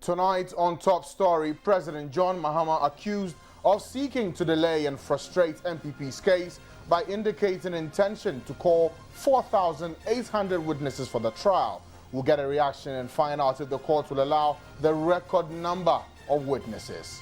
Tonight on Top Story, President John Mahama accused of seeking to delay and frustrate NPP's case by indicating intention to call 4,800 witnesses for the trial. We'll get a reaction and find out if the court will allow the record number of witnesses.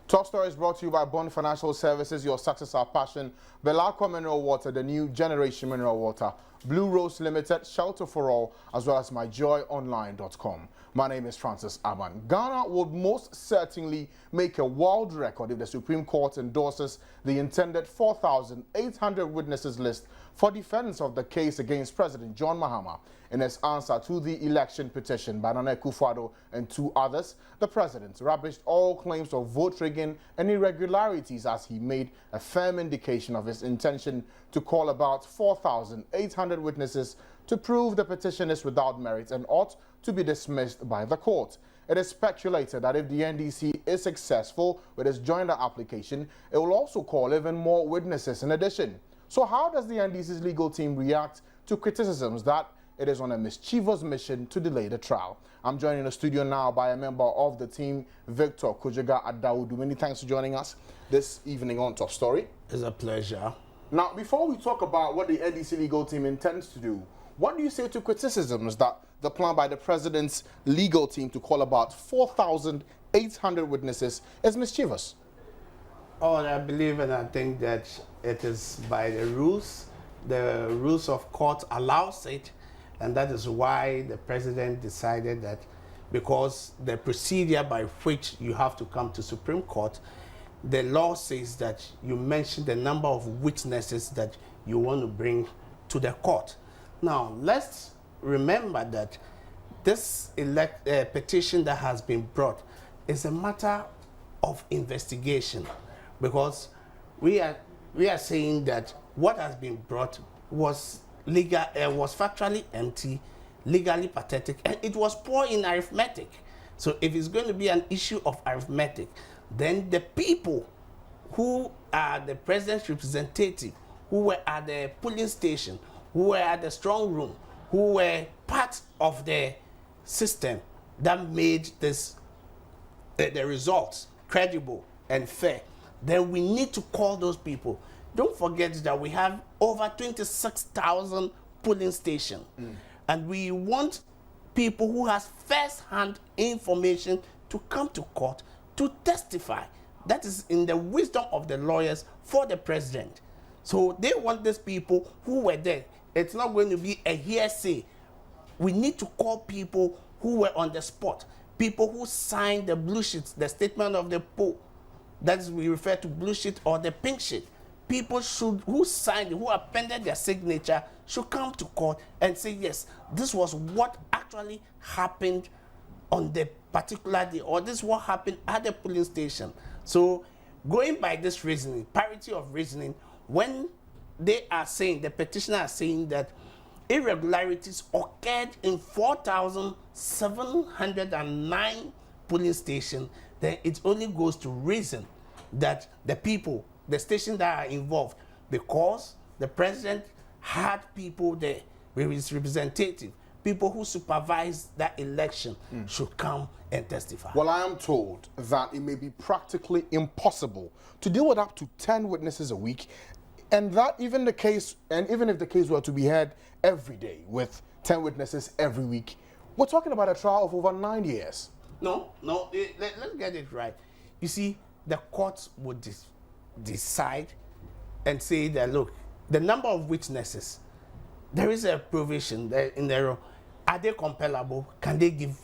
Top Story is brought to you by Bond Financial Services, your success, our passion. Belacqua Mineral Water, the new generation mineral water. Blue Rose Limited, Shelter for All, as well as myjoyonline.com. My name is Francis Aban. Ghana would most certainly make a world record if the Supreme Court endorses the intended 4,800 witnesses list for defense of the case against President John Mahama. In his answer to the election petition by Nana Akufo-Addo and two others, the president rubbished all claims of vote rigging and irregularities as he made a firm indication of his intention to call about 4,800 witnesses to prove the petition is without merit and ought to be dismissed by the court. It is speculated that if the NDC is successful with its joinder application, it will also call even more witnesses in addition. So how does the NDC's legal team react to criticisms that it is on a mischievous mission to delay the trial? I'm joined in the studio now by a member of the team, Victor Kojoga Adawudu. Many thanks for joining us this evening on Top Story. It's a pleasure. Now, before we talk about what the NDC legal team intends to do, what do you say to criticisms that the plan by the president's legal team to call about 4,800 witnesses is mischievous? Oh, I believe and I think that it is by the rules. The rules of court allows it, and that is why the president decided that because the procedure by which you have to come to Supreme Court, the law says that you mention the number of witnesses that you want to bring to the court. Now, let's remember that this petition that has been brought is a matter of investigation, because we are saying that what has been brought was legal, was factually empty, legally pathetic, and it was poor in arithmetic. So if it's going to be an issue of arithmetic, then the people who are the president's representative, who were at the polling station, who were at the strong room, who were part of the system that made this the results credible and fair, then we need to call those people. Don't forget that we have over 26,000 polling stations, and we want people who has first-hand information to come to court to testify. That is in the wisdom of the lawyers for the president. So they want these people who were there. It's not going to be a hearsay. We need to call people who were on the spot, people who signed the blue sheets, the statement of the poll. That is, we refer to blue sheet or the pink sheet. People who signed, who appended their signature, should come to court and say, yes, this was what actually happened on the particular day, or this is what happened at the polling station. So going by this reasoning, parity of reasoning, when they are saying, the petitioner are saying that irregularities occurred in 4,709 polling stations, then it only goes to reason that the people, the stations that are involved, because the president had people there with his representative, people who supervise that election should come and testify. Well, I am told that it may be practically impossible to deal with up to 10 witnesses a week, and that even if the case were to be heard every day with 10 witnesses every week, we're talking about a trial of over 9 years. No, let's get it right. You see, the courts would decide and say that, look, the number of witnesses, there is a provision there in the law. Are they compellable? Can they give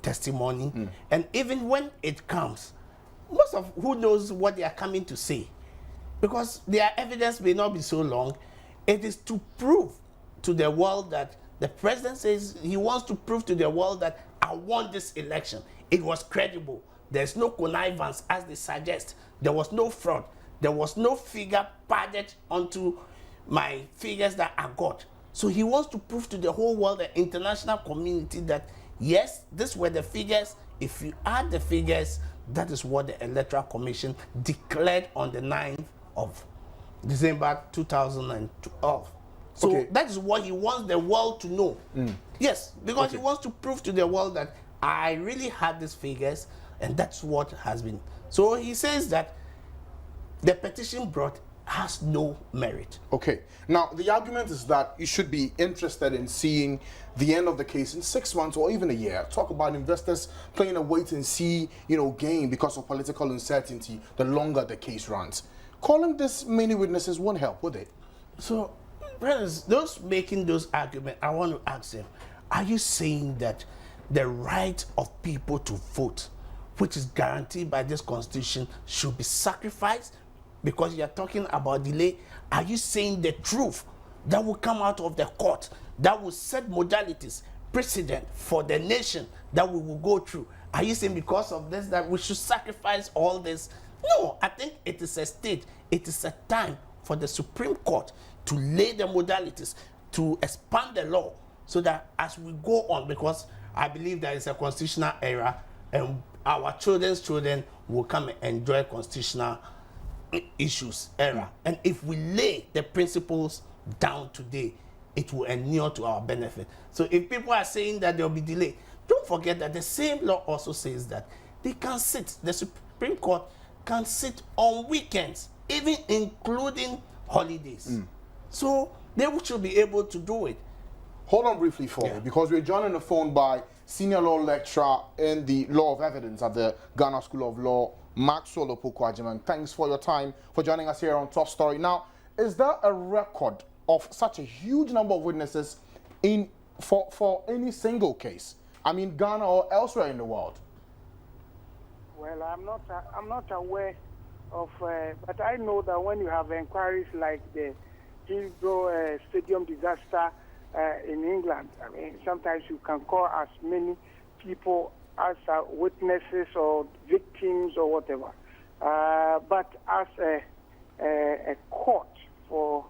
testimony? And even when it comes, most of who knows what they are coming to say, because their evidence may not be so long. It is to prove to the world that the president says he wants to prove to the world that I won this election. It was credible. There's no connivance, as they suggest. There was no fraud. There was no figure padded onto my figures that I got. So he wants to prove to the whole world, the international community, that yes, these were the figures. If you add the figures, that is what the Electoral Commission declared on the 9th of December 2012. So Okay. that is what he wants the world to know. Yes, because he wants to prove to the world that I really had these figures, and that's what has been. So he says that the petition brought has no merit. Okay. Now, the argument is that you should be interested in seeing the end of the case in 6 months or even a year. Talk about investors playing a wait-and-see, game because of political uncertainty the longer the case runs. Calling this many witnesses won't help, would it? So, brothers, those making those arguments, I want to ask them, are you saying that the right of people to vote, which is guaranteed by this constitution, should be sacrificed because you are talking about delay? Are you saying the truth that will come out of the court, that will set modalities, precedent for the nation that we will go through? Are you saying because of this that we should sacrifice all this? No, I think it is a stage, it is a time for the Supreme Court to lay the modalities, to expand the law, so that as we go on, because I believe there is a constitutional era, and our children's children will come and enjoy constitutional issues era. And if we lay the principles down today, it will inure to our benefit. So if people are saying that there will be delay, don't forget that the same law also says that they can sit, the Supreme Court can sit on weekends, even including holidays. So they should be able to do it. Hold on briefly for me, because we're joined on the phone by senior law lecturer in the Law of Evidence at the Ghana School of Law, Maxwell Opoku-Agyeman. Thanks for your time, for joining us here on Top Story. Now, is there a record of such a huge number of witnesses for any single case? I mean, Ghana or elsewhere in the world? Well, I'm not aware of, but I know that when you have inquiries like the Hillsborough Stadium disaster in England, I mean, sometimes you can call as many people as witnesses or victims or whatever. But as a court for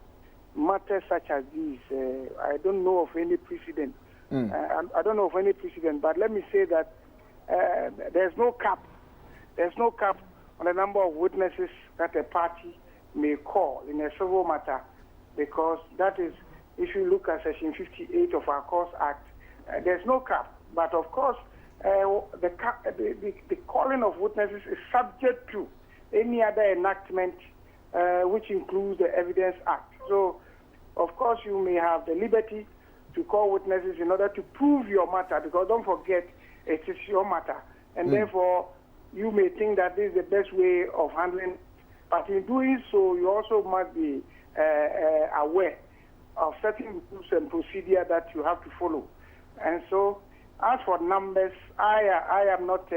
matters such as these, I don't know of any precedent. I don't know of any precedent, but let me say that there's no cap. There's no cap on the number of witnesses that a party may call in a civil matter, because that is, if you look at Section 58 of our Courts Act, there's no cap. But of course, the calling of witnesses is subject to any other enactment, which includes the Evidence Act. So, of course, you may have the liberty to call witnesses in order to prove your matter, because don't forget, it is your matter. And therefore, you may think that this is the best way of handling it. But in doing so, you also must be aware of certain rules and procedure that you have to follow. And so, as for numbers, I am not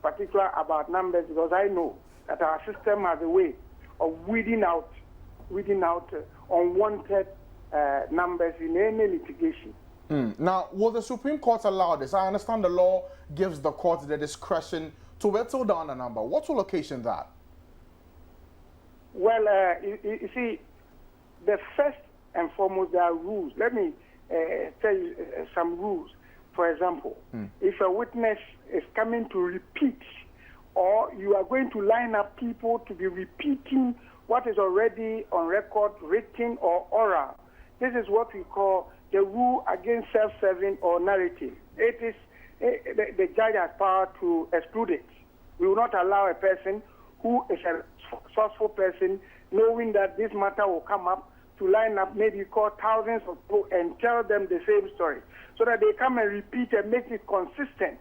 particular about numbers, because I know that our system has a way of weeding out unwanted numbers in any litigation. Now, will the Supreme Court allow this? I understand the law gives the court the discretion to whittle down a number. What will occasion that? Well, you see, the first and foremost, there are rules. Let me tell you some rules. For example, if a witness is coming to repeat, or you are going to line up people to be repeating what is already on record, written or oral, this is what we call the rule against self-serving or narrative. It is the judge has power to exclude it. We will not allow a person who is a resourceful person, knowing that this matter will come up, to line up, maybe call thousands of people and tell them the same story, so that they come and repeat and make it consistent.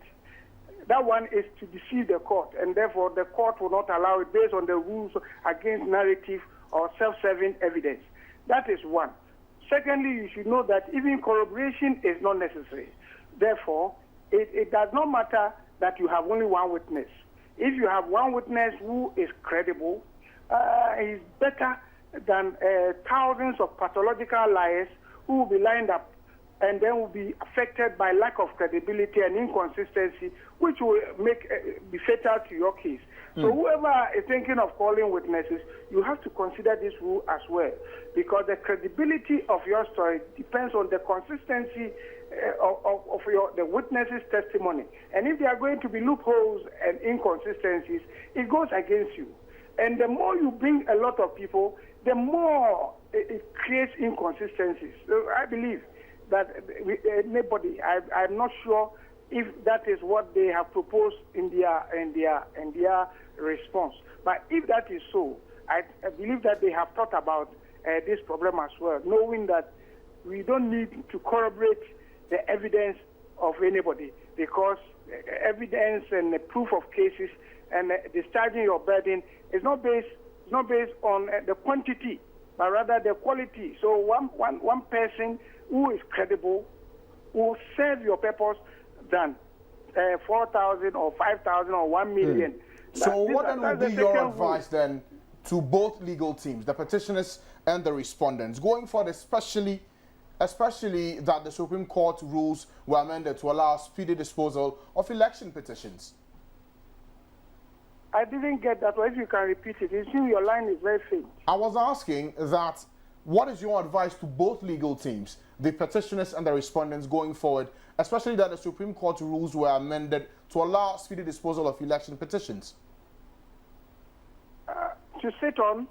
That one is to deceive the court, and therefore the court will not allow it based on the rules against narrative or self-serving evidence. That is one. Secondly, you should know that even corroboration is not necessary. Therefore, it does not matter that you have only one witness. If you have one witness who is credible, is better than thousands of pathological liars who will be lined up and then will be affected by lack of credibility and inconsistency, which will be fatal to your case. So whoever is thinking of calling witnesses, you have to consider this rule as well, because the credibility of your story depends on the consistency of the witnesses' testimony. And if there are going to be loopholes and inconsistencies, it goes against you. And the more you bring a lot of people, the more it creates inconsistencies. So I believe that I'm not sure if that is what they have proposed in their response. But if that is so, I believe that they have thought about this problem as well, knowing that we don't need to corroborate the evidence of anybody, because evidence and the proof of cases and discharging your burden is not based on the quantity, but rather the quality. So one person who is credible will serve your purpose than 4,000 or 5,000 or 1 million. So what then would be your advice then to both legal teams, the petitioners and the respondents, going forward, especially that the Supreme Court rules were amended to allow speedy disposal of election petitions? I didn't get that. Or if you can repeat it. You see, your line is very faint. I was asking that, what is your advice to both legal teams, the petitioners and the respondents, going forward, especially that the Supreme Court rules were amended to allow speedy disposal of election petitions? To sit on?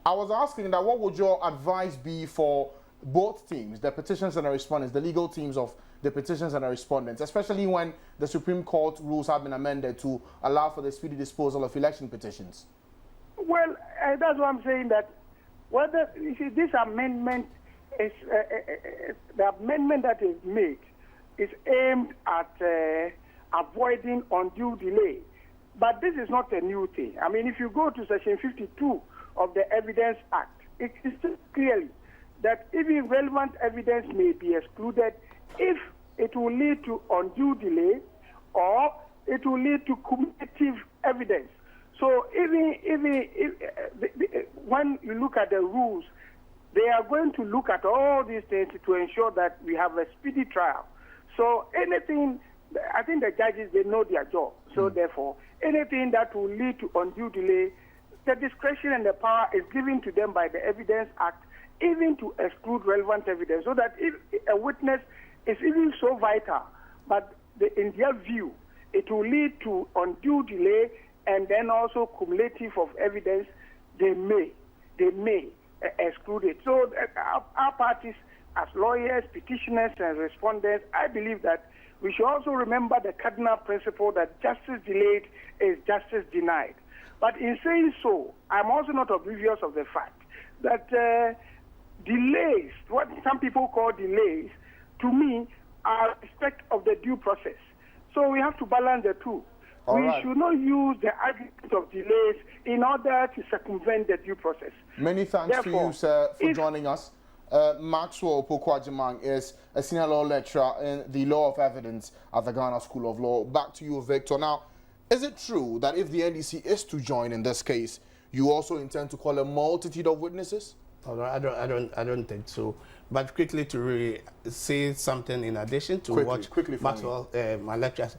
I was asking that, what would your advice be for both teams, the petitioners and the respondents, the legal teams of the petitioners and the respondents, especially when the Supreme Court rules have been amended to allow for the speedy disposal of election petitions? Well, that's what I'm saying, that whether, you see, this amendment is, the amendment that is made is aimed at avoiding undue delay. But this is not a new thing. I mean, if you go to Section 52 of the Evidence Act, it is clearly that even relevant evidence may be excluded if it will lead to undue delay or it will lead to cumulative evidence. So even when you look at the rules, they are going to look at all these things to ensure that we have a speedy trial. So anything, I think the judges, they know their job. So therefore, anything that will lead to undue delay, the discretion and the power is given to them by the Evidence Act, even to exclude relevant evidence, so that if a witness is even so vital, but in their view, it will lead to undue delay and then also cumulative of evidence, they may exclude it. So our parties, as lawyers, petitioners, and respondents, I believe that we should also remember the cardinal principle that justice delayed is justice denied. But in saying so, I'm also not oblivious of the fact that delays, what some people call delays, to me, are respect of the due process. So we have to balance the two. We should not use the argument of delays in order to circumvent the due process. Many thanks to you, sir, for joining us. Maxwell Opoku-Agyeman is a senior law lecturer in the Law of Evidence at the Ghana School of Law. Back to you, Victor. Now, is it true that if the NDC is to join in this case, you also intend to call a multitude of witnesses? Oh, no, I don't think so. But quickly to say something in addition to what Maxwell, my lecturer,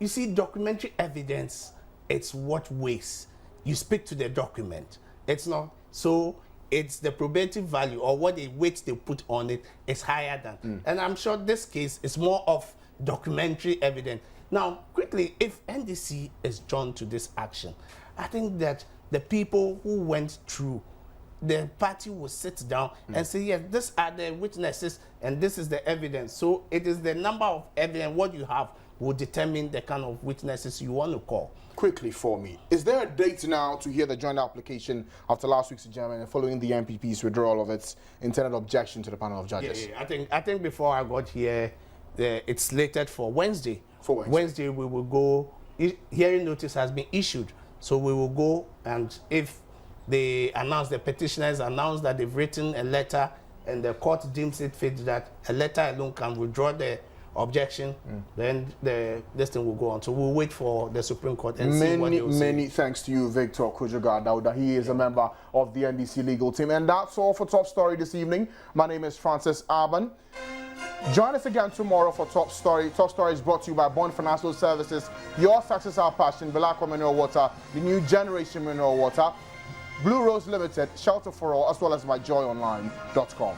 you see, documentary evidence, it's what weighs. You speak to the document. It's not so. It's the probative value or what the weight they put on it is higher than. And I'm sure this case is more of documentary evidence. Now, quickly, if NDC is drawn to this action, I think that the people who went through, the party will sit down and say, yes, these are the witnesses and this is the evidence. So it is the number of evidence, what you have, will determine the kind of witnesses you want to call. Quickly for me, is there a date now to hear the joint application after last week's adjournment and following the NPP's withdrawal of its intended objection to the panel of judges? Yeah. I think before I got here, it's slated for Wednesday. Wednesday we will go. Hearing notice has been issued, so we will go, and if they announce, the petitioners announce that they've written a letter and the court deems it fit that a letter alone can withdraw the objection, then this thing will go on. So we'll wait for the Supreme Court and see what they will say. Many thanks to you, Victor Kujaga. He is a member of the NBC legal team. And that's all for Top Story this evening. My name is Francis Arban. Join us again tomorrow for Top Story. Top Story is brought to you by Bond Financial Services. Your success, our passion. Belacqua Mineral Water, the new generation mineral water. Blue Rose Limited, Shelter for All, as well as myjoyonline.com.